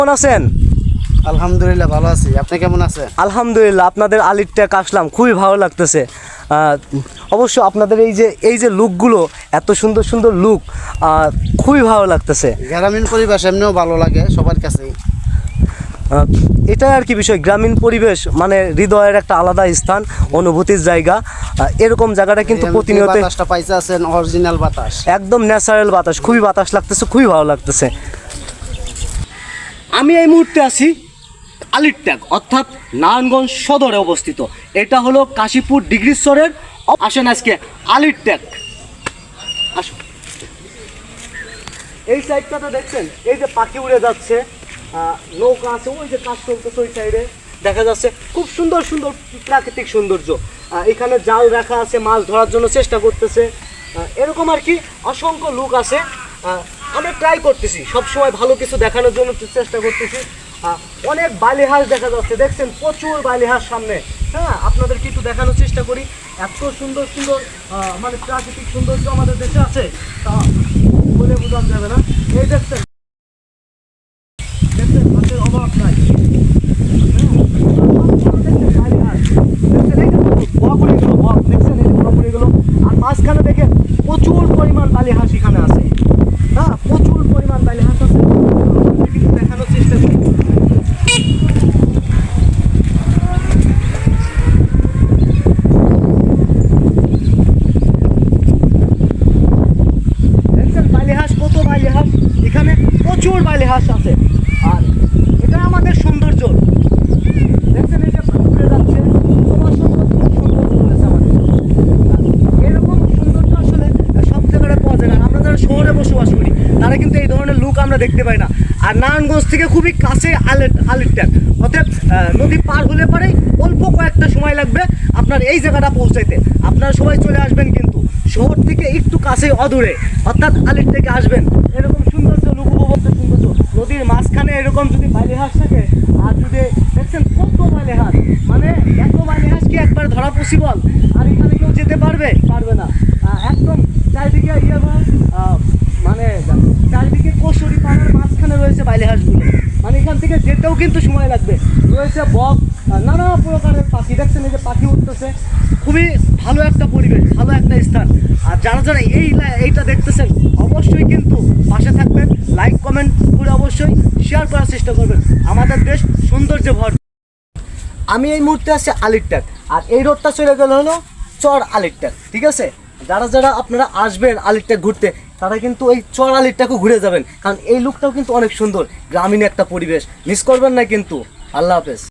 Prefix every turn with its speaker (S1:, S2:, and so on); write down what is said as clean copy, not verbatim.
S1: কেমন আছেন?
S2: আলহামদুলিল্লাহ ভালো আছি। আপনি কেমন আছেন?
S1: আলহামদুলিল্লাহ, আপনাদের আলির ট্যাক আসলাম, খুবই ভালো লাগতেছে। অবশ্য আপনাদের এই যে লুকগুলো, এত সুন্দর সুন্দর লুক, খুবই ভালো লাগতেছে।
S2: গ্রামীণ পরিবেশ এমনিও ভালো লাগে সবার কাছেই।
S1: এটাই আর কি বিষয়, গ্রামীণ পরিবেশ মানে হৃদয়ের একটা আলাদা স্থান, অনুভূতির জায়গা। এরকম জায়গাটা কিন্তু প্রতিনিয়ত
S2: বাতাসটা পাইছে আছেন, অরিজিনাল বাতাস,
S1: একদম ন্যাচারাল বাতাস, খুবই বাতাস লাগতেছে, খুবই ভালো লাগতেছে। আমি এই মুহূর্তে আছি আলির ট্যাগ, অর্থাৎ নারায়ণগঞ্জ সদরে অবস্থিত। এটা হলো কাশীপুর ডিগ্রিশ্বরের। আসেন আজকে আলির ট্যাগ, আসুন। এই সাইডটাতে দেখছেন, এই যে পাখি উড়ে যাচ্ছে, নৌকা আছে, ওই যে কাজ চলতেছে ওই সাইডে দেখা যাচ্ছে। খুব সুন্দর সুন্দর প্রাকৃতিক সৌন্দর্য। এখানে জাল রাখা আছে, মাছ ধরার জন্য চেষ্টা করতেছে। এরকম আর কি অসংখ্য লোক আছে। আমরা ট্রাই করতেছি সবসময় ভালো কিছু দেখানোর জন্য চেষ্টা করতেছি। অনেক বালিহাঁস দেখা যাচ্ছে, দেখছেন প্রচুর বালিহাঁস সামনে। হ্যাঁ, আপনাদেরকে একটু দেখানোর চেষ্টা করি। এত সুন্দর সুন্দর মানে প্রাকৃতিক সৌন্দর্য আমাদের দেশে আছে, তা বলে বোঝানো যাবে না। এই দেখছেন, দেখছেন মাছের অভাব নাই। আর মাঝখানে দেখেন প্রচুর পরিমাণ বালিহাঁস এখানে আছে। হ্যাঁ, প্রচুর পরিমাণ বালিহাঁস আছে, কিন্তু দেখানোর চেষ্টা করি। দেখছেন বালিহাঁস, কত বালিহাঁস এখানে, প্রচুর বালিহাঁস আছে। আর এটা আমাদের সৌন্দর্য। দেখছেন এই যে ঘুরে যাচ্ছে, সৌন্দর্য রয়েছে আমাদের। এরকম সৌন্দর্য আসলে সব জায়গায় পাওয়া যায় না। আমরা যারা শহরে বসবাস করি তারা কিন্তু এই ধরনের লুক আমরা দেখতে পাই না। আর নারায়ণগঞ্জ থেকে খুবই কাছে আলির ট্যাগ, অর্থাৎ নদী পার হলে পরে অল্প কয়েকটা সময় লাগবে আপনার এই জায়গাটা পৌঁছাইতে। আপনারা সবাই চলে আসবেন কিন্তু শহর থেকে একটু কাছে অদূরে, অর্থাৎ আলির ট্যাগে আসবেন। এরকম সৌন্দর্য, লুক উপভোগ সৌন্দর্য, নদীর মাঝখানে এরকম যদি বালিহাঁস থাকে, আর যদি দেখছেন কত বালিহাঁস, মানে এত বালিহাঁস কি একবার ধরা পসিবল? আর এখানে কেউ যেতে পারবে না। একদম চারিদিকে মানে চারিদিকে কচুরি পানার মাঝখানে রয়েছে বালিহাঁসগুলো, মানে এখান থেকে যেতেও কিন্তু সময় লাগবে। রয়েছে বক, নানা প্রকারের পাখি, দেখছেন এই যে পাখি উঠতেছে। খুবই ভালো একটা পরিবেশ, ভালো একটা স্থান। আর যারা যারা এইটা দেখতেছেন অবশ্যই কিন্তু পাশে থাকবেন, লাইক কমেন্ট করে অবশ্যই শেয়ার করার চেষ্টা করবেন। আমাদের দেশ সৌন্দর্যে ভর। আমি এই মুহূর্তে আছি আলির ট্যাগ, আর এই রোডটা চলে গেল হলো চর আলির ট্যাগ, ঠিক আছে? যারা যারা আপনারা আসবেন আলির ট্যাগ ঘুরতে, তারা কিন্তু এই চর আলির ট্যাগও ঘুরে যাবেন, কারণ এই লুকটাও কিন্তু অনেক সুন্দর, গ্রামীণ একটা পরিবেশ, মিস করবেন না কিন্তু। আল্লাহ হাফেজ।